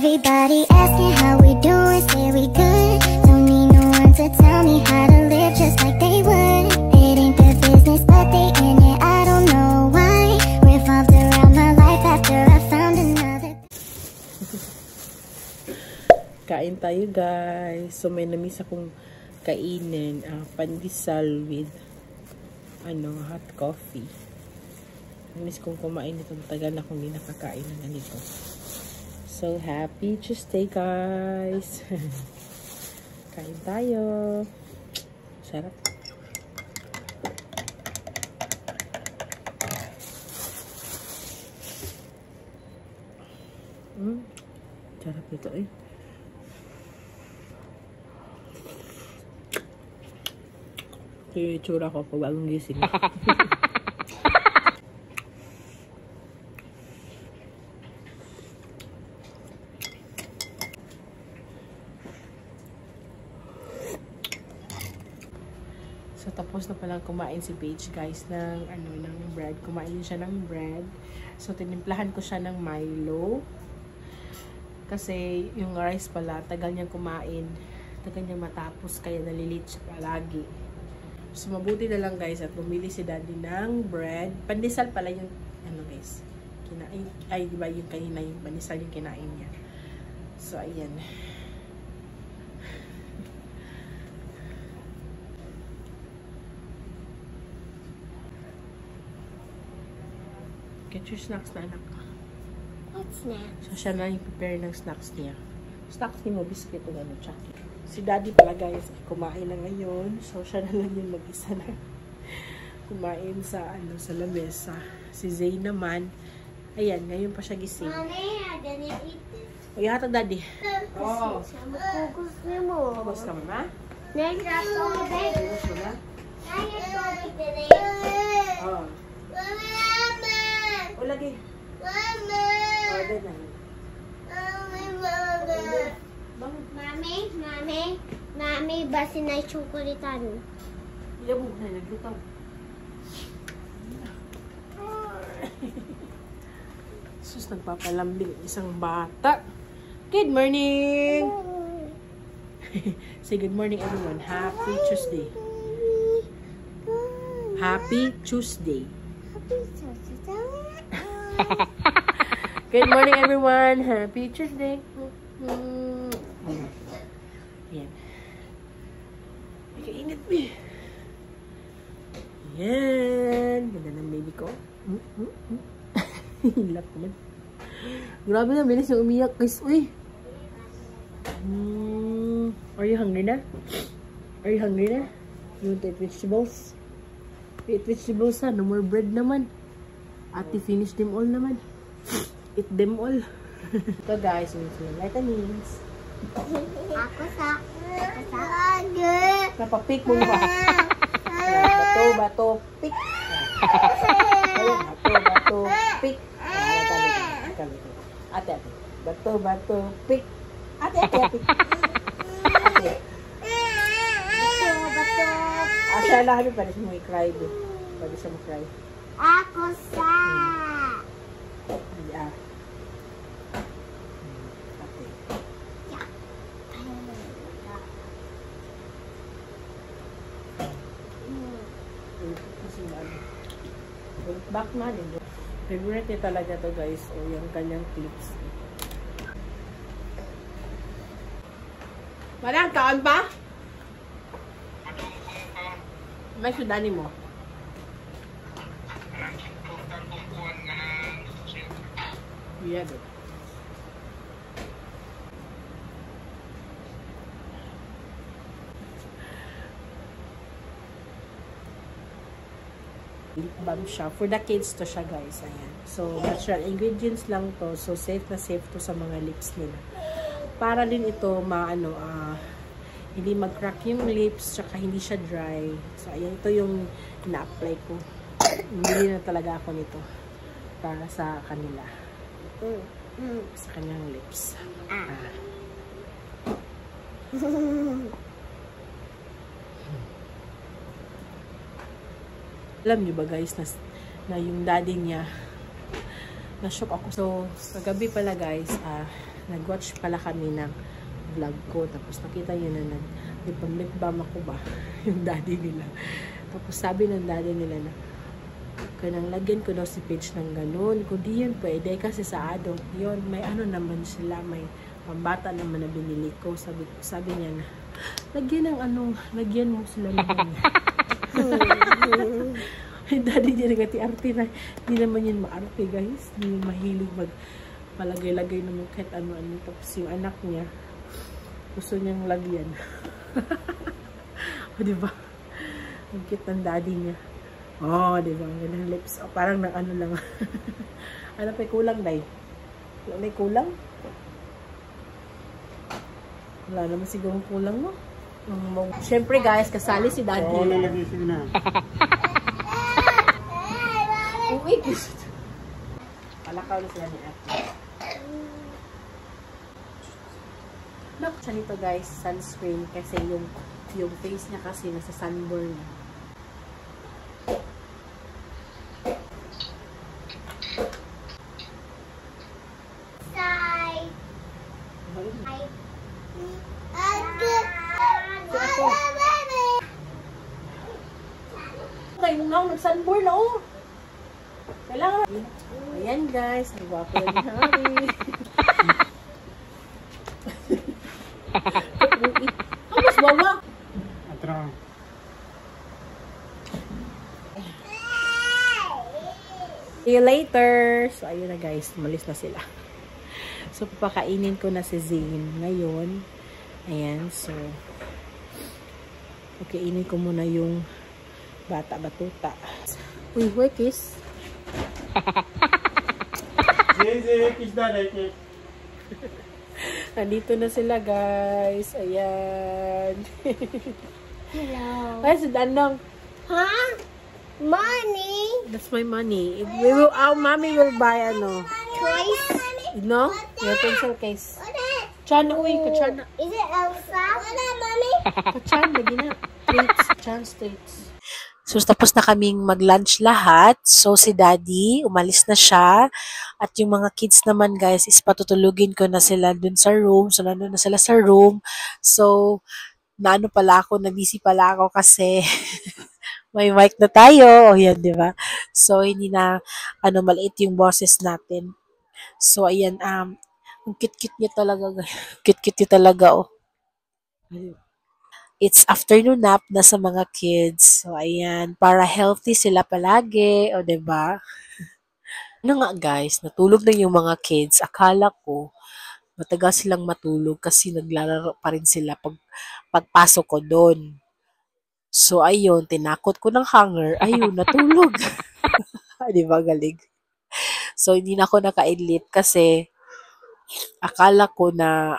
Everybody asking how we doing, say we good. Don't need no one to tell me how to live just like they would. It ain't their business, but they in it, I don't know why. Revolved around my life after I found another. Kain tayo guys. So may namiss akong kainin, pandesal with hot coffee. Namiss kong kumain itong tagal na kung hindi nakakain na ganito. So happy Tuesday guys. Kain tayo. Sarap. Sarap ito eh. Ito yung itsura ko pag bagong gising. So, tapos na palang kumain si Paige, guys, ng bread. Kumain din siya ng bread. So, tinimplahan ko siya ng Milo. Kasi, yung rice pala, tagal niyang kumain. Tagal niyang matapos, kaya nalilit siya palagi. So, mabuti na lang, guys, at bumili si Daddy ng bread. Pandesal pala yung, guys, kinain. Ay, diba yung kanina, yung pandesal yung kinain niya. So, ayan. Get your snacks na, anak. What snacks? So, siya na yung prepare ng snacks niya. Snacks niya mo, biscuit o gano'n, chocolate. Si Daddy pala, guys, kumain na ngayon. So, siya na lang yung mag-isa na kumain sa, sa lamesa. Si Zay naman, ayan, ngayon pa siya gising. Mommy, I'm gonna eat this. O, ihatag, Daddy. Oo. Gusto mo. Gusto mo, ma? Next, ako, babe. Gusto na? Oo. O, lagi. Mama! Order na. Mami, basi na chokolatean. Ilabog na, naglutaw. Sus, nagpapalambing isang bata. Good morning! Say good morning, everyone. Happy Tuesday. Happy Tuesday. Good morning, everyone. Happy Tuesday. Ayan. Ikainit mo eh. Ayan. Ganda ng baby ko. Hilap naman. Grabe na, bilis yung umiyak, guys. Uy. Are you hungry na? Are you hungry na? You want to eat vegetables? Eat vegetables ha. No more bread naman. Ate, finish them all naman. Eat them all. Ito guys, yung vitamins. Ako sa Napapik mo ba? Bato, pik. Bato, pik. Ate. Bato, pik. Ate. Siya lang kami, pwede siya mo i-cry. Pwede siya mo cry. Ako sa Yeah. Back na din. Favorite niya talaga to guys. O yung kanyang clips. Marang, kaan pa? May sudani mo. Yeah, good. Lip balm siya. For the kids to siya guys. Ayan. So, natural ingredients lang to. So, safe na safe to sa mga lips nila. Para din ito, hindi mag-crack yung lips, tsaka hindi siya dry. So, ayan. Ito yung na-apply ko. Hindi na talaga ako nito. Para sa kanila. Sa kanyang lips. Alam niyo ba guys na yung daddy niya na-shock ako. So, kagabi pala guys, nag-watch pala kami ng vlog ko. Tapos nakita niyo na nag-lip balm ako ba? Yung daddy nila. Tapos sabi ng daddy nila na, kanang lagyan ko daw si Paige ng ganun. Kung di yun pwede, kasi sa adult yun, may ano naman sila, may pambata naman na binili ko. Sabi niya na, lagyan mo sila ng ganun. Daddy niya nagati-arte na, hindi naman yun maarte guys. Hindi yun mahilig palagay-lagay naman kahit ano-ano. Tapos yung anak niya, gusto niyang lagyan. O diba? Ang cute ng daddy niya. Oh, diba? Ang ganda ng lips. Oh, parang nang ano lang. Ano pa kulang, Day? Wala may kulang? Wala naman siguro kulang mo. Siyempre guys, kasali si daddy. Oo, lalagay siya na. Uy, kiss. Palakaw na sila ni ate. Siya nito guys, sunscreen. Kasi yung face niya kasi nasa sunburn. Okay, nag-sunburn na oh. Kailangan. Ayan guys, ang gwapo na ni Harry. Ang mas wawa. Atra. See you later. So, ayun na guys, malis na sila. So, papakainin ko na si Zane ngayon. Ayan, so pakainin ko muna yung bata-batuta. Uy, where kiss? Kiss daddy. Nandito na sila guys. Ayan. Hello. Ay, si Danong. Huh? Money? That's my money. Our mommy will buy ano. Toys? No? Your pencil case. What is? Chan, uy, kachan. Is it Elsa? What is mommy? Kachan, lagi na. Treats. Chan treats. So, tapos na kaming mag-lunch lahat. So, si Daddy, umalis na siya. At yung mga kids naman, guys, is patutulugin ko na sila dun sa room. So, nandun na sila sa room. So, naano pala ako, na-busy pala ako kasi may mic na tayo. O, yan, di ba? So, hindi na, maliit yung boses natin. So, ayan, ang cute-cute niya talaga, guys. Cute-cute niya talaga, oh. It's afternoon nap na sa mga kids. So, ayan. Para healthy sila palagi. O, diba? Ano nga, guys? Natulog na yung mga kids. Akala ko, matagal silang matulog kasi naglalaro pa rin sila pagpasok ko doon. So, ayun. Tinakot ko ng hanger. Ayun, natulog. Diba? Galing. So, hindi na ako nakaidlip kasi akala ko na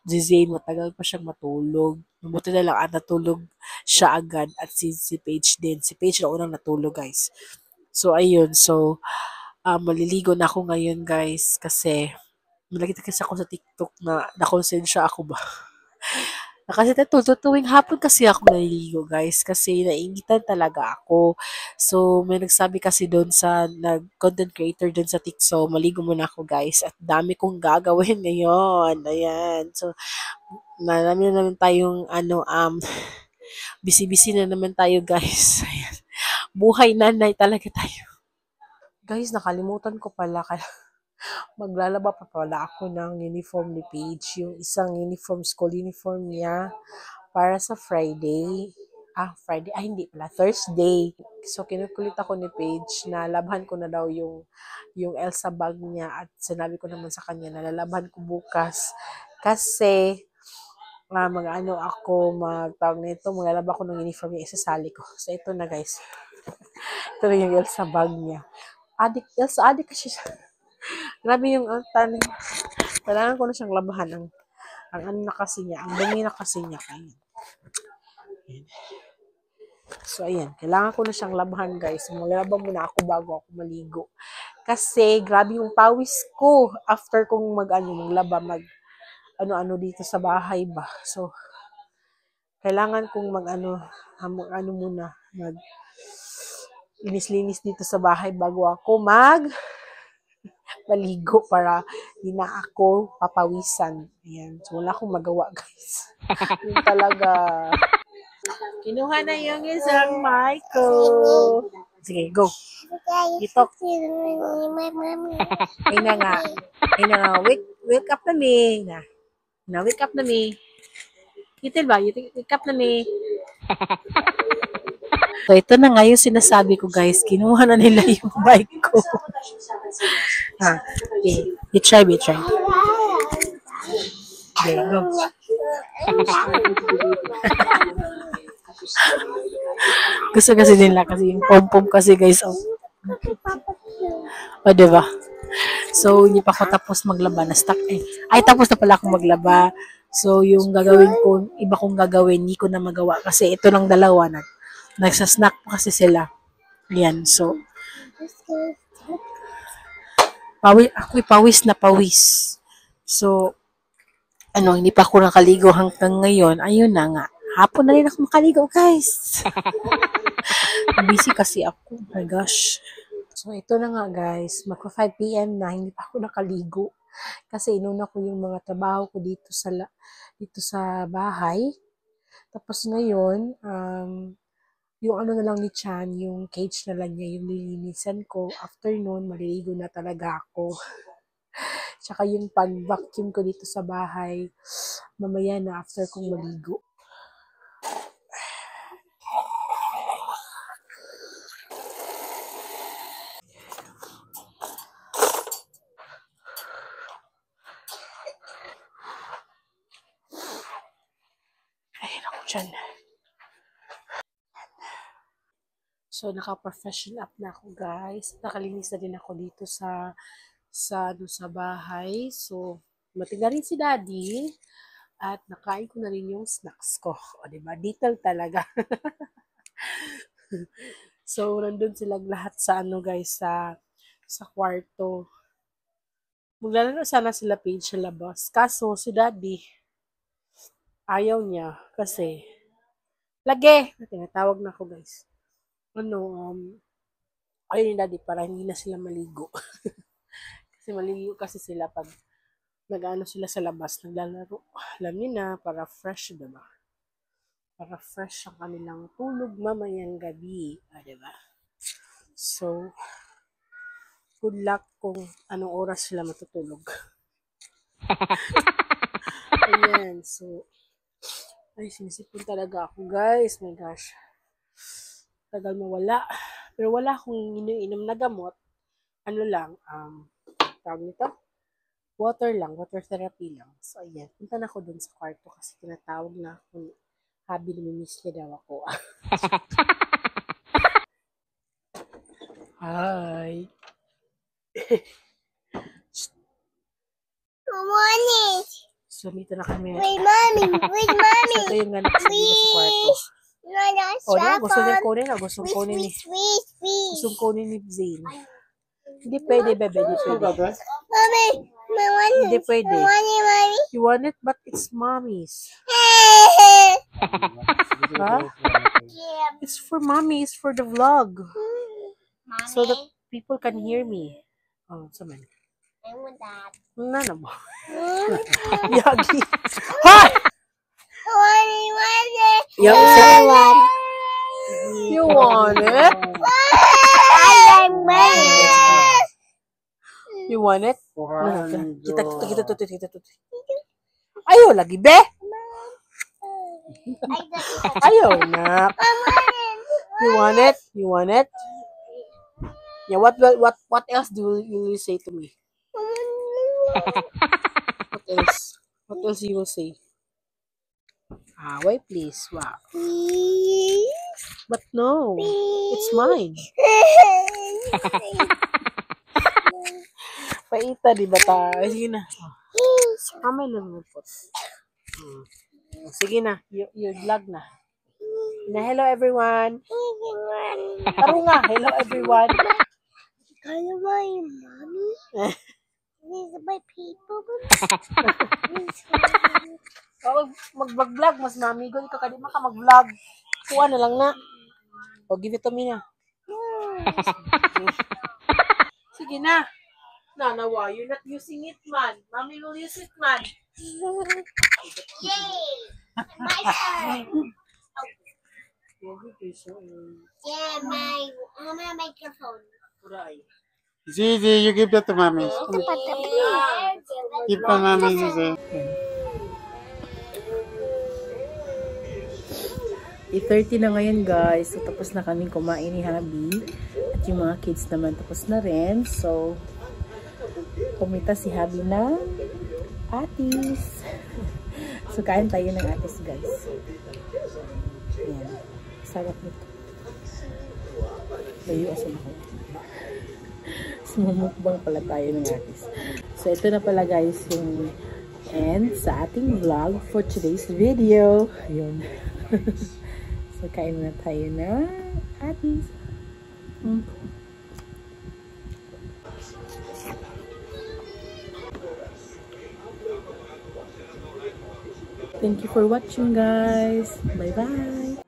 si Zane, matagal pa siyang matulog. Mabuti na lang natulog siya agad at si Paige din. Si Paige na unang natulog, guys. So, ayun. So, maliligo na ako ngayon, guys. Kasi, malagita kasi ako sa TikTok na nakonsensya ako ba. Kasi tuwing hapon kasi ako naliligo, guys. Kasi naiingitan talaga ako. So, may nagsabi kasi doon sa content creator doon sa TikTok. So, maligo muna ako, guys. At dami kong gagawin ngayon. Ayan. So, marami na naman tayong busy-busy na naman tayo, guys. Ayan. Buhay nanay talaga tayo. Guys, nakalimutan ko pala. Maglalaba pa pala ako ng uniform ni Paige. Yung isang uniform, school uniform niya para sa Friday. Friday. Hindi pala. Thursday. So, kinukulit ako ni Paige na labhan ko na daw yung Elsa bag niya at sinabi ko naman sa kanya na lalabhan ko bukas. Kasi, magtawag nito, maglalaba ko ng uniform niya, isasali ko. So, ito na guys. Ito na yung Elsa bag niya. Elsa adik kasi siya. Grabe yung kailangan ko na siyang labahan. Ang ano na kasi niya, ang dumi na kasi niya. Ayan. So, ayan. Kailangan ko na siyang labahan, guys. Maglalaba muna ako bago ako maligo. Kasi, grabe yung pawis ko after kong maglaba, ano dito sa bahay ba. So, kailangan kong muna, linis-linis dito sa bahay bago ako maligo para di na ako papawisan. Ayan. So, wala akong magawa, guys. Yun talaga. Kinuha na yung isang Michael. Sige, go. Gitok. Ay na nga. Ay na nga. Wake up na me. Wake up na me. Itil ba? Wake up na me. So, ito na nga yung sinasabi ko, guys. Kinuha na nila yung bike ko. Okay. You try. Okay, go. Gusto kasi nila kasi yung pom-pom kasi, guys. O, diba? So, hindi pa ako tapos maglaba. Na-stuck eh. Ay, tapos na pala akong maglaba. So, yung gagawin ko, iba kong gagawin, hindi ko na magawa. Kasi ito lang dalawa na. Nagsasnack pa kasi sila. Yan, so. Ako'y pawis na pawis. So, hindi pa ako nakaligo hanggang ngayon. Ayun na nga. Hapon na rin ako makaligo, guys. Busy kasi ako. Oh my gosh. So, ito na nga, guys. Magpa 5 p.m. na. Hindi pa ako nakaligo. Kasi inuna ko yung mga trabaho ko dito sa bahay. Tapos ngayon, yung ano na lang ni Chan, yung cage na lang niya, yung nilinisan ko. After nun, maliligo na talaga ako. Tsaka yung pag-vacuum ko dito sa bahay, mamaya na after kong maligo. Ayun ako dyan. So, naka-profession up na ako, guys. Nakalinis na din ako dito sa bahay. So, matiga rin si Daddy. At nakain ko na rin yung snacks ko. O, diba? Detail talaga. So, nandun silang lahat sa guys, sa kwarto. Maglalaro sana sila Paige sa labas. Kaso, si Daddy, ayaw niya. Kasi, lagi! Tinatawag na ako, guys. Ayun yung Daddy, para hindi na sila maligo. Kasi maliligo kasi sila pag nag-ano sila sa labas, naglalaro. Alam niyo na, para fresh, diba? Para fresh ang kanilang tulog mamayang gabi. Diba? So, good luck kung anong oras sila matutulog. Ayan, so, ay, sinisipon talaga ako, guys. My gosh. Tagal mawala. Pero wala akong iniinom na gamot. Ano lang, tawag nito? Water lang, water therapy lang. So, ayan. Punta na ako dun sa kwarto kasi tinatawag na ako. Habi namimiss niya daw ako. Hi. Mommy! So, dito na kami. Wait, Mommy! Wait, Mommy! So, ito yung ganak sa dito sa kwarto. O, na, gusto niya kunin. Gustong kunin ni. Gustong kunin ni Zane. Hindi pwede, bebe. Hindi pwede. Mommy! Hindi pwede. Mommy! You want it, but it's mommy's. Huh? It's for mommy. It's for the vlog. So that people can hear me. Oh, saman. I want that. Nana mo. Yagi. Ha! You want it? You want it? Kita. Ayaw lagi, be? Ayaw na. You want it? You want it? Yeah, what else do you say to me? What else? What else you will say? Wait, please. Wow. But no, it's mine. Paita, di ba tayo? Sige na. Kamay lang mo po. Sige na, you vlog na. Hello everyone. Taro nga, hello everyone. Kaya ba yung mommy? These are my people. Mag-vlog, mas mamigo ito. Kadi maka mag-vlog. Kuha na lang na. O, give it to me na. Sige na. Nanawa, you're not using it, man. Mommy will use it, man. Yay! My turn. Yeah, my microphone. Zizi, you give that to mommy. Give pa mommy, Zizi. 8:30 na ngayon guys. So tapos na kaming kumain ni Habi. At yung mga kids naman tapos na rin. So kumita si Habi na atis. So kain tayo ng atis guys. Ayan. Sarap nito. Layo asan ako. Sumumukbang pala tayo ng atis. So ito na pala guys yung end sa ating vlog for today's video. Ayun. So, kain na tayo na atis. Thank you for watching, guys. Bye-bye.